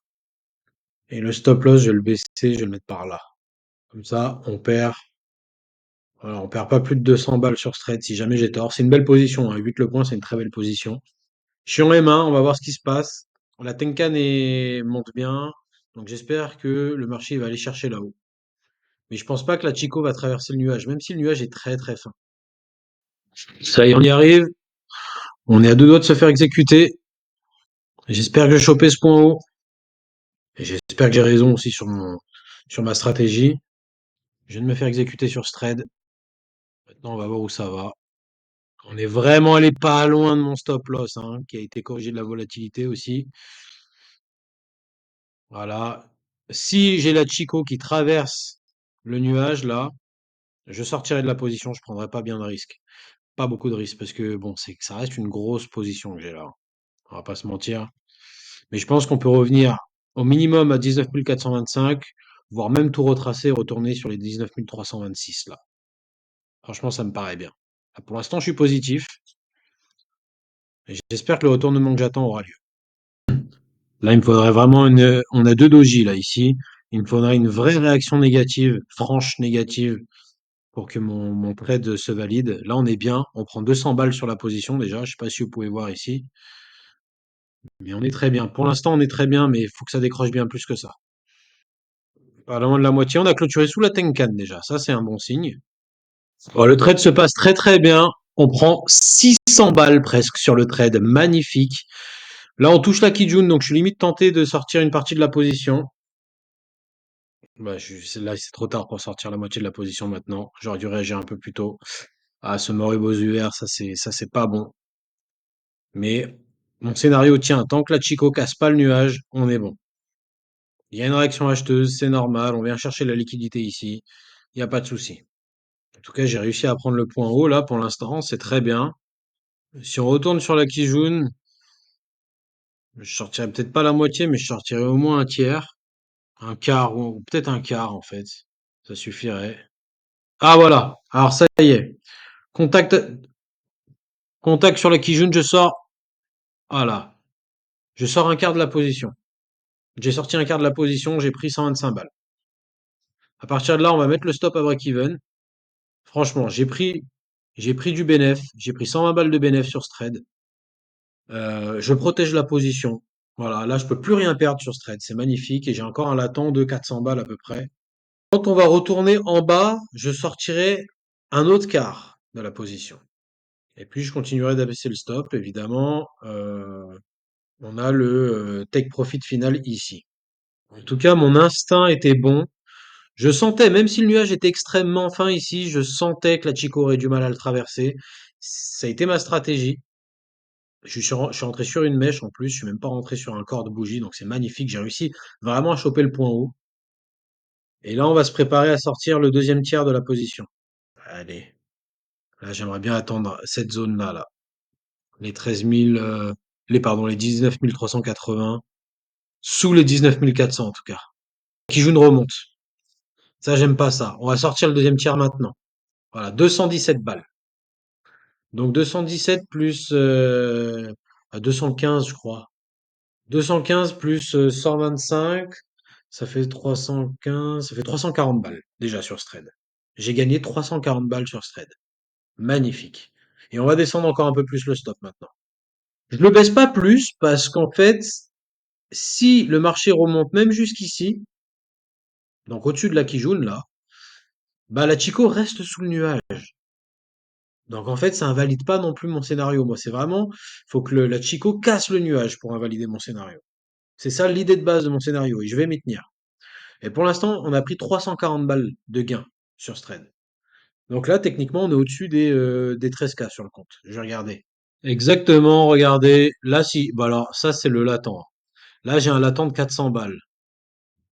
Et le stop loss, je vais le baisser. Je vais le mettre par là. Comme ça, voilà, on perd pas plus de 200 balles sur ce trade si jamais j'ai tort. C'est une belle position, hein. 8 le point, c'est une très belle position. Je suis en M1, on va voir ce qui se passe. La Tenkan monte bien, donc j'espère que le marché va aller chercher là-haut. Mais je pense pas que la Chico va traverser le nuage, même si le nuage est très très fin. Ça y est, on y arrive. On est à deux doigts de se faire exécuter. J'espère que je vais choper ce point haut. Et j'espère que j'ai raison aussi sur ma stratégie. Je viens de me faire exécuter sur ce trade. Maintenant, on va voir où ça va. On est vraiment allé pas loin de mon stop loss, hein, qui a été corrigé de la volatilité aussi. Voilà. Si j'ai la Chico qui traverse le nuage, là, je sortirai de la position, je prendrai pas bien de risque. Pas beaucoup de risques, parce que bon, c'est que ça reste une grosse position que j'ai là. On va pas se mentir. Mais je pense qu'on peut revenir au minimum à 19 425, voire même tout retracer et retourner sur les 19 326 là. Franchement, ça me paraît bien. Là, pour l'instant, je suis positif. Et j'espère que le retournement que j'attends aura lieu. Là, il me faudrait vraiment une. On a deux dojis là ici. Il me faudrait une vraie réaction négative, franche négative, pour que mon trade se valide. Là, on est bien. On prend 200 balles sur la position déjà. Je sais pas si vous pouvez voir ici. Mais on est très bien. Pour l'instant, on est très bien, mais il faut que ça décroche bien plus que ça. Pas loin de la moitié. On a clôturé sous la Tenkan déjà. Ça, c'est un bon signe. Bon, le trade se passe très très bien. On prend 600 balles presque sur le trade. Magnifique. Là, on touche la Kijun, donc je suis limite tenté de sortir une partie de la position. Bah, là, c'est trop tard pour sortir la moitié de la position maintenant. J'aurais dû réagir un peu plus tôt. Ah, ce Moriboz UR, ça c'est pas bon. Mais mon scénario tient. Tant que la Chico casse pas le nuage, on est bon. Il y a une réaction acheteuse, c'est normal. On vient chercher la liquidité ici. Il n'y a pas de souci. En tout cas, j'ai réussi à prendre le point haut là pour l'instant. C'est très bien. Si on retourne sur la Kijun, je sortirai peut-être pas la moitié, mais je sortirai au moins un tiers. Un quart, ou peut-être un quart en fait. Ça suffirait. Ah voilà. Alors ça y est. Contact, contact sur la Kijun, je sors. Voilà. Je sors un quart de la position. J'ai sorti un quart de la position, j'ai pris 125 balles. À partir de là, on va mettre le stop à break-even. Franchement, j'ai pris du bénéf. J'ai pris 120 balles de bénéf sur ce trade. Je protège la position. Voilà, là, je peux plus rien perdre sur ce trade. C'est magnifique. Et j'ai encore un latent de 400 balles à peu près. Quand on va retourner en bas, je sortirai un autre quart de la position. Et puis, je continuerai d'abaisser le stop, évidemment. On a le take profit final ici. En tout cas, mon instinct était bon. Je sentais, même si le nuage était extrêmement fin ici, je sentais que la Chico aurait du mal à le traverser. Ça a été ma stratégie. Je suis rentré sur une mèche en plus, je suis même pas rentré sur un corps de bougie, donc c'est magnifique. J'ai réussi vraiment à choper le point haut. Et là, on va se préparer à sortir le deuxième tiers de la position. Allez, là, j'aimerais bien attendre cette zone-là, là. Les 13 000, les 19 380, sous les 19 400 en tout cas. Qui joue une remonte. Ça, j'aime pas ça. On va sortir le deuxième tiers maintenant. Voilà, 217 balles. Donc 217 plus 215, je crois. 215 plus 125, ça fait 315, ça fait 340 balles déjà sur ce trade. J'ai gagné 340 balles sur ce trade. Magnifique. Et on va descendre encore un peu plus le stop maintenant. Je le baisse pas plus parce qu'en fait, si le marché remonte même jusqu'ici, donc au-dessus de la Kijun là, bah la Chico reste sous le nuage. Donc en fait, ça invalide pas non plus mon scénario. Moi, c'est vraiment, faut que la Chico casse le nuage pour invalider mon scénario. C'est ça l'idée de base de mon scénario et je vais m'y tenir. Et pour l'instant, on a pris 340 balles de gain sur ce trade. Donc là, techniquement, on est au-dessus des 13K sur le compte. Je vais regarder. Exactement, regardez. Là, si, bah alors, ça, c'est le latent. Là, j'ai un latent de 400 balles.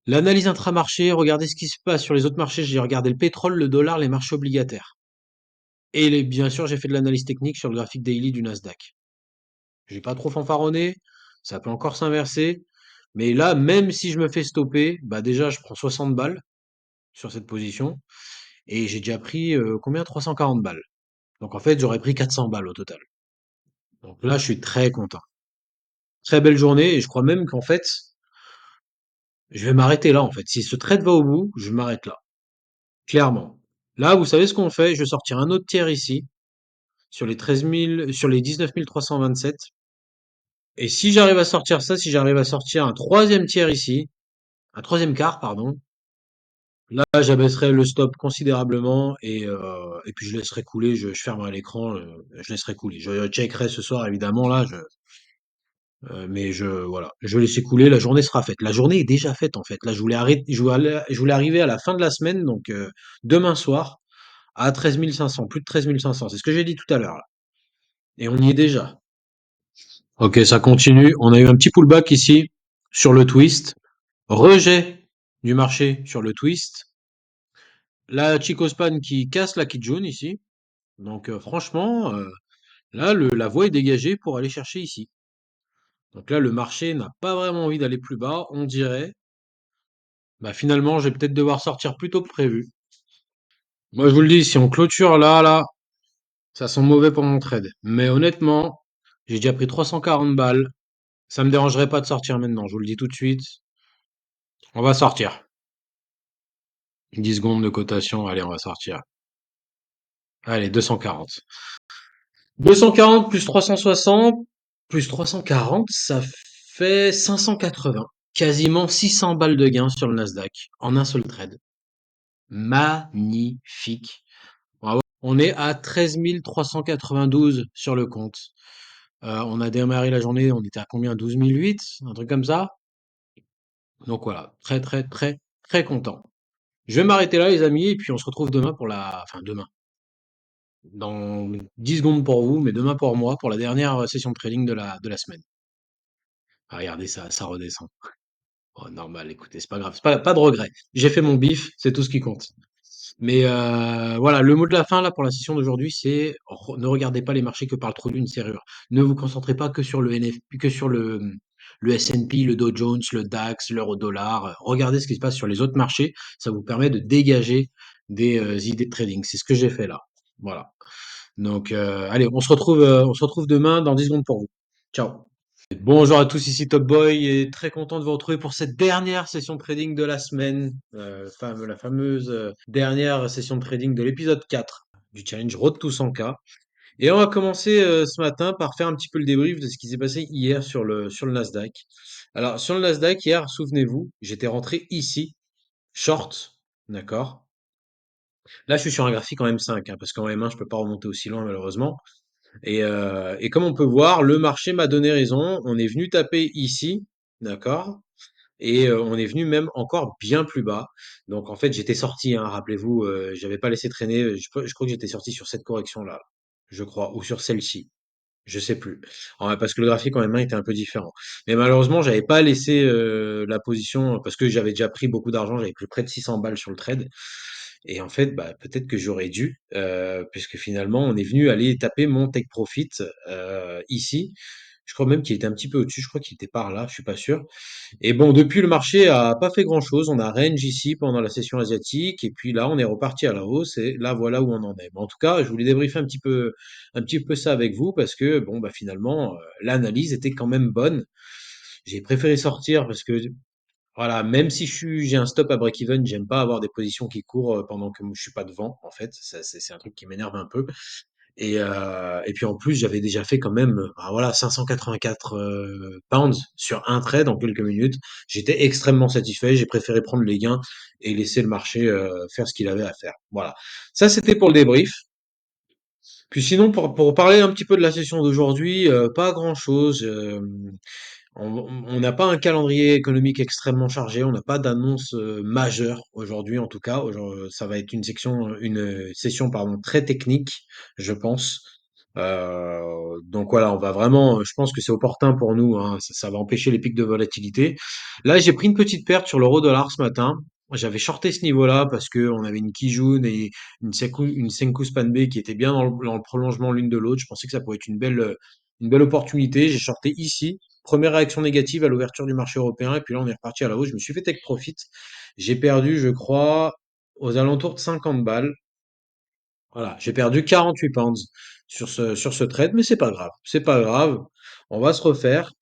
L'analyse intramarché, regardez ce qui se passe sur les autres marchés. J'ai regardé le pétrole, le dollar, les marchés obligataires. Et bien sûr, j'ai fait de l'analyse technique sur le graphique daily du Nasdaq. J'ai pas trop fanfaronné. Ça peut encore s'inverser. Mais là, même si je me fais stopper, bah déjà, je prends 60 balles sur cette position. Et j'ai déjà pris combien? 340 balles. Donc en fait, j'aurais pris 400 balles au total. Donc là, je suis très content. Très belle journée et je crois même qu'en fait, je vais m'arrêter là en fait. Si ce trade va au bout, je m'arrête là. Clairement. Là, vous savez ce qu'on fait? Je vais sortir un autre tiers ici sur les 13 000, sur les 19 327. Et si j'arrive à sortir ça, si j'arrive à sortir un troisième tiers ici, un troisième quart, pardon, là, j'abaisserai le stop considérablement et puis je laisserai couler, je fermerai l'écran, je laisserai couler. Je checkerai ce soir évidemment là, mais voilà, je vais laisser couler, la journée sera faite. La journée est déjà faite en fait. Là, je voulais arriver à la fin de la semaine, donc demain soir, à 13 500, plus de 13 500. C'est ce que j'ai dit tout à l'heure là. Et on y est déjà. Ok, ça continue. On a eu un petit pullback ici sur le twist. Rejet du marché sur le twist. La Chico Span qui casse la Kijun ici. Donc franchement, là, la voie est dégagée pour aller chercher ici. Donc là, le marché n'a pas vraiment envie d'aller plus bas, on dirait. Bah finalement, je vais peut-être devoir sortir plus tôt que prévu. Moi, je vous le dis, si on clôture là, ça sent mauvais pour mon trade. Mais honnêtement, j'ai déjà pris 340 balles. Ça me dérangerait pas de sortir maintenant, je vous le dis tout de suite. On va sortir. 10 secondes de cotation, allez, on va sortir. Allez, 240. 240 plus 360 plus 340, ça fait 580. Quasiment 600 balles de gain sur le Nasdaq en un seul trade. Magnifique. On est à 13 392 sur le compte. On a démarré la journée, on était à combien? 12 008, un truc comme ça. Donc voilà, très très très très content. Je vais m'arrêter là les amis et puis on se retrouve demain pour enfin demain, dans 10 secondes pour vous, mais demain pour moi, pour la dernière session de trading de la semaine. Ah, regardez ça, ça redescend. Oh, normal, écoutez, c'est pas grave, pas de regret. J'ai fait mon bif, c'est tout ce qui compte. Mais voilà, le mot de la fin là pour la session d'aujourd'hui, c'est ne regardez pas les marchés que par le trou d'une serrure. Ne vous concentrez pas que sur le NFP, que sur le S&P, le Dow Jones, le DAX, l'euro dollar. Regardez ce qui se passe sur les autres marchés. Ça vous permet de dégager des idées de trading. C'est ce que j'ai fait là. Voilà. Donc allez, on se retrouve demain dans 10 secondes pour vous. Ciao. Bonjour à tous, ici Top Boy et très content de vous retrouver pour cette dernière session de trading de la semaine, la fameuse dernière session de trading de l'épisode 4 du challenge Road to 100K. Et on va commencer ce matin par faire un petit peu le débrief de ce qui s'est passé hier sur le Nasdaq. Alors sur le Nasdaq hier, souvenez-vous, j'étais rentré ici, short, d'accord? Là je suis sur un graphique en M5, hein, parce qu'en M1 je peux pas remonter aussi loin malheureusement. Et comme on peut voir, le marché m'a donné raison. On est venu taper ici, d'accord? Et on est venu même encore bien plus bas. Donc en fait, j'étais sorti, hein, rappelez-vous, j'avais pas laissé traîner. Je crois que j'étais sorti sur cette correction-là, je crois, ou sur celle-ci. Je sais plus. Parce que le graphique en main était un peu différent. Mais malheureusement, j'avais pas laissé la position parce que j'avais déjà pris beaucoup d'argent. J'avais pris près de 600 balles sur le trade. Et en fait, bah, peut-être que j'aurais dû, puisque finalement, on est venu aller taper mon take profit ici. Je crois même qu'il était un petit peu au-dessus. Je crois qu'il était par là. Je suis pas sûr. Et bon, depuis, le marché a pas fait grand-chose. On a range ici pendant la session asiatique, et puis là, on est reparti à la hausse, et là, voilà où on en est. Mais en tout cas, je voulais débriefer un petit peu ça avec vous, parce que bon, bah finalement, l'analyse était quand même bonne. J'ai préféré sortir parce que voilà, même si j'ai un stop à break-even, j'aime pas avoir des positions qui courent pendant que je suis pas devant, en fait. C'est un truc qui m'énerve un peu. Et puis en plus, j'avais déjà fait quand même, bah voilà, 584 pounds sur un trade en quelques minutes. J'étais extrêmement satisfait. J'ai préféré prendre les gains et laisser le marché faire ce qu'il avait à faire. Voilà. Ça, c'était pour le débrief. Puis sinon, pour parler un petit peu de la session d'aujourd'hui, pas grand-chose. On n'a pas un calendrier économique extrêmement chargé, on n'a pas d'annonce majeure aujourd'hui en tout cas. Ça va être une session pardon, très technique, je pense. Donc voilà, on va vraiment, je pense que c'est opportun pour nous, hein, ça va empêcher les pics de volatilité. Là, j'ai pris une petite perte sur l'euro-dollar ce matin. J'avais shorté ce niveau-là parce que on avait une Kijun et une Senkou Spanbe qui étaient bien dans le prolongement l'une de l'autre. Je pensais que ça pourrait être une belle opportunité. J'ai shorté ici. Première réaction négative à l'ouverture du marché européen, et puis là on est reparti à la hausse. Je me suis fait take profit. J'ai perdu, je crois, aux alentours de 50 balles. Voilà, j'ai perdu 48 pounds sur ce trade, mais c'est pas grave. C'est pas grave. On va se refaire.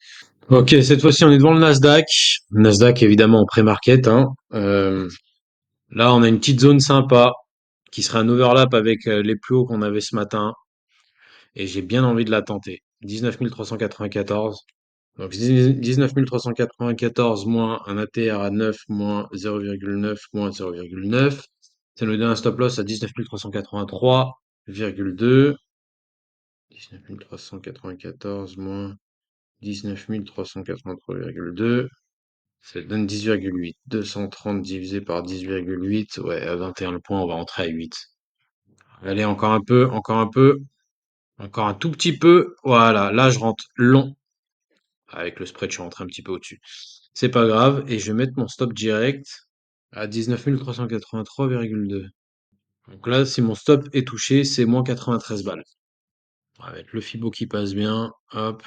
Ok, cette fois-ci on est devant le Nasdaq. Nasdaq évidemment en pré-market, hein. Là on a une petite zone sympa qui serait un overlap avec les plus hauts qu'on avait ce matin, et j'ai bien envie de la tenter. 19 394. Donc 19 394 moins un ATR à 9 moins 0,9 moins 0,9. Ça nous donne un stop loss à 19 383,2. 19 394 moins 19 383,2. Ça donne 10,8. 230 divisé par 10,8. Ouais, à 21 le point, on va rentrer à 8. Allez, encore un peu, encore un peu, encore un tout petit peu. Voilà, là je rentre long. Avec le spread, je suis rentré un petit peu au-dessus. C'est pas grave. Et je vais mettre mon stop direct à 19 383,2. Donc là, si mon stop est touché, c'est moins 93 balles. Avec le Fibo qui passe bien, hop,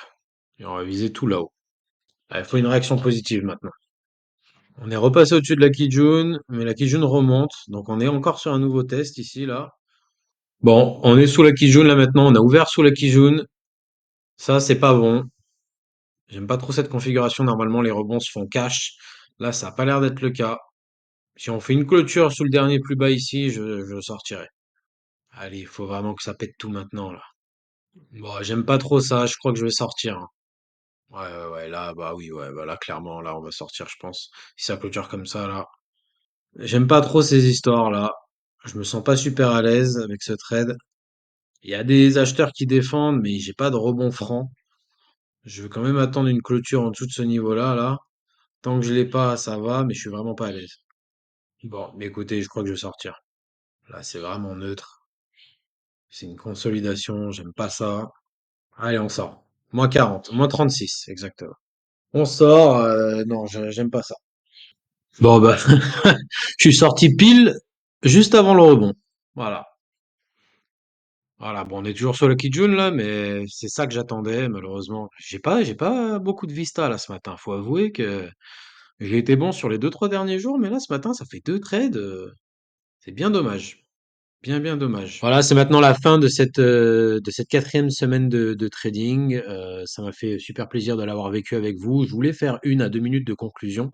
et on va viser tout là-haut. Il faut une réaction positive maintenant. On est repassé au-dessus de la Kijun, mais la Kijun remonte. Donc on est encore sur un nouveau test ici, là. Bon, on est sous la Kijun là maintenant. On a ouvert sous la Kijun. Ça, c'est pas bon. J'aime pas trop cette configuration. Normalement, les rebonds se font cash. Là, ça a pas l'air d'être le cas. Si on fait une clôture sous le dernier plus bas ici, je sortirai. Allez, il faut vraiment que ça pète tout maintenant, là. Bon, j'aime pas trop ça, je crois que je vais sortir, hein. Ouais, ouais, ouais, là, bah oui, ouais, bah là, clairement, là, on va sortir, je pense. Si ça clôture comme ça, là. J'aime pas trop ces histoires-là. Je me sens pas super à l'aise avec ce trade. Il y a des acheteurs qui défendent, mais j'ai pas de rebond franc. Je veux quand même attendre une clôture en dessous de ce niveau-là, là. Tant que je l'ai pas, ça va, mais je suis vraiment pas à l'aise. Bon, mais écoutez, je crois que je vais sortir. Là, c'est vraiment neutre. C'est une consolidation, j'aime pas ça. Allez, on sort. Moins 40, moins 36, exactement. On sort, non, j'aime pas ça. Bon, bah, je suis sorti pile juste avant le rebond. Voilà. Voilà, bon, on est toujours sur le Kijun là, mais c'est ça que j'attendais, malheureusement. J'ai pas beaucoup de vista là ce matin. Faut avouer que j'ai été bon sur les deux, trois derniers jours, mais là ce matin, ça fait deux trades. C'est bien dommage. Bien, bien dommage. Voilà, c'est maintenant la fin de cette quatrième semaine de trading. Ça m'a fait super plaisir de l'avoir vécu avec vous. Je voulais faire 1 à 2 minutes de conclusion.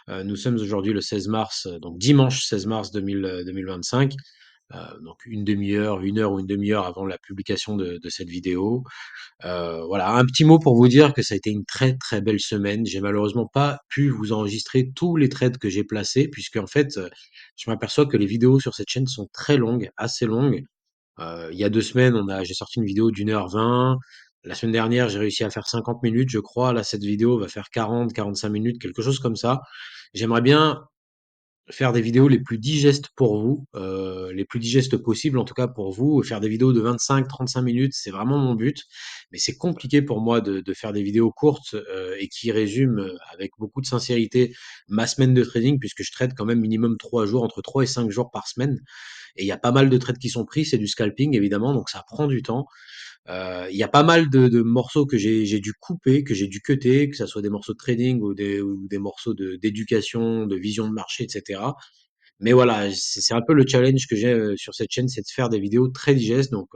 Nous sommes aujourd'hui le 16 mars, donc dimanche 16 mars 2025. Donc une demi-heure, 1 heure ou une demi-heure avant la publication de cette vidéo. Voilà, un petit mot pour vous dire que ça a été une très très belle semaine. J'ai malheureusement pas pu vous enregistrer tous les trades que j'ai placés, puisque en fait, je m'aperçois que les vidéos sur cette chaîne sont très longues, assez longues. Il y a 2 semaines, j'ai sorti une vidéo d'1 h 20. La semaine dernière, j'ai réussi à faire 50 minutes, je crois. Là, cette vidéo va faire 40, 45 minutes, quelque chose comme ça. J'aimerais bien faire des vidéos les plus digestes pour vous, les plus digestes possibles en tout cas pour vous. Faire des vidéos de 25-35 minutes, c'est vraiment mon but. Mais c'est compliqué pour moi de faire des vidéos courtes et qui résument avec beaucoup de sincérité ma semaine de trading, puisque je trade quand même minimum 3 jours, entre 3 et 5 jours par semaine. Et il y a pas mal de trades qui sont pris, c'est du scalping évidemment, donc ça prend du temps. Il y a pas mal de morceaux que j'ai dû couper, que j'ai dû cutter, que ça soit des morceaux de trading ou des morceaux d'éducation, de vision de marché, etc. Mais voilà, c'est un peu le challenge que j'ai sur cette chaîne, c'est de faire des vidéos très digestes. Donc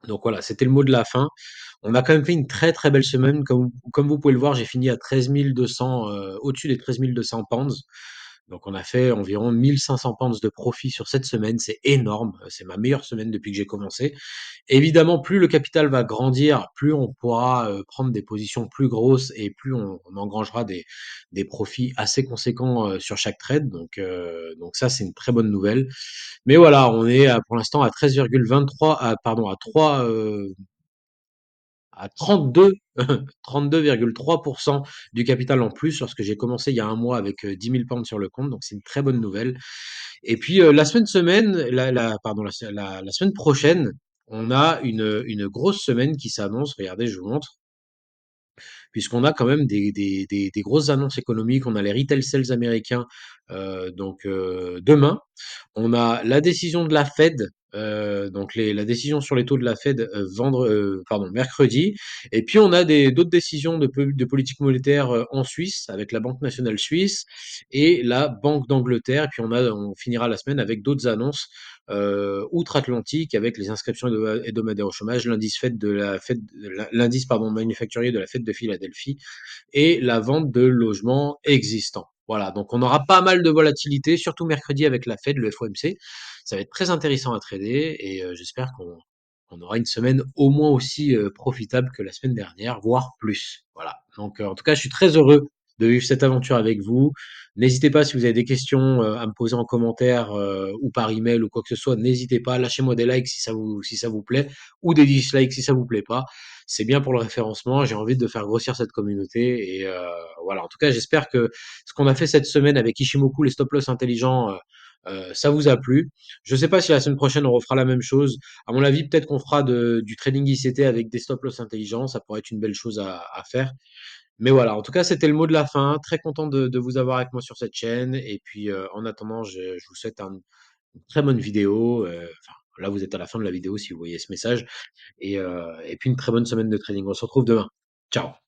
Donc voilà, c'était le mot de la fin. On a quand même fait une très, très belle semaine. Comme vous pouvez le voir, j'ai fini à 13 200, au-dessus des 13 200 pounds. Donc on a fait environ 1 500 pounds de profit sur cette semaine. C'est énorme. C'est ma meilleure semaine depuis que j'ai commencé. Évidemment, plus le capital va grandir, plus on pourra prendre des positions plus grosses et plus on engrangera des profits assez conséquents sur chaque trade. Donc ça, c'est une très bonne nouvelle. Mais voilà, on est pour l'instant à 13,23, pardon, à 32, 32,3% du capital en plus lorsque j'ai commencé il y a un mois avec 10 000 pounds sur le compte. Donc c'est une très bonne nouvelle. Et puis pardon, la semaine prochaine, on a une grosse semaine qui s'annonce. Regardez, je vous montre, puisqu'on a quand même des grosses annonces économiques. On a les retail sales américains demain. On a la décision de la Fed, la décision sur les taux de la Fed mercredi. Et puis on a d'autres décisions de politique monétaire en Suisse, avec la Banque nationale suisse et la Banque d'Angleterre. Et puis on finira la semaine avec d'autres annonces outre-Atlantique, avec les inscriptions hebdomadaires au chômage, l'indice pardon, manufacturier de la Fed de Philadelphie et la vente de logements existants. Voilà, donc on aura pas mal de volatilité, surtout mercredi avec la Fed, le FOMC. Ça va être très intéressant à trader et j'espère qu'on aura une semaine au moins aussi profitable que la semaine dernière, voire plus. Voilà. Donc en tout cas, je suis très heureux de vivre cette aventure avec vous. N'hésitez pas si vous avez des questions à me poser en commentaire ou par email ou quoi que ce soit. N'hésitez pas, lâchez-moi des likes si ça vous plaît ou des dislikes si ça vous plaît pas. C'est bien pour le référencement. J'ai envie de faire grossir cette communauté et voilà. En tout cas, j'espère que ce qu'on a fait cette semaine avec Ishimoku, les stop loss intelligents, ça vous a plu. Je ne sais pas si la semaine prochaine on refera la même chose. À mon avis, peut-être qu'on fera du trading ICT avec des stop loss intelligents. Ça pourrait être une belle chose à faire. Mais voilà, en tout cas, c'était le mot de la fin. Très content de vous avoir avec moi sur cette chaîne. Et puis, en attendant, je vous souhaite une très bonne vidéo. Enfin, là, vous êtes à la fin de la vidéo si vous voyez ce message. Et puis, une très bonne semaine de trading. On se retrouve demain. Ciao.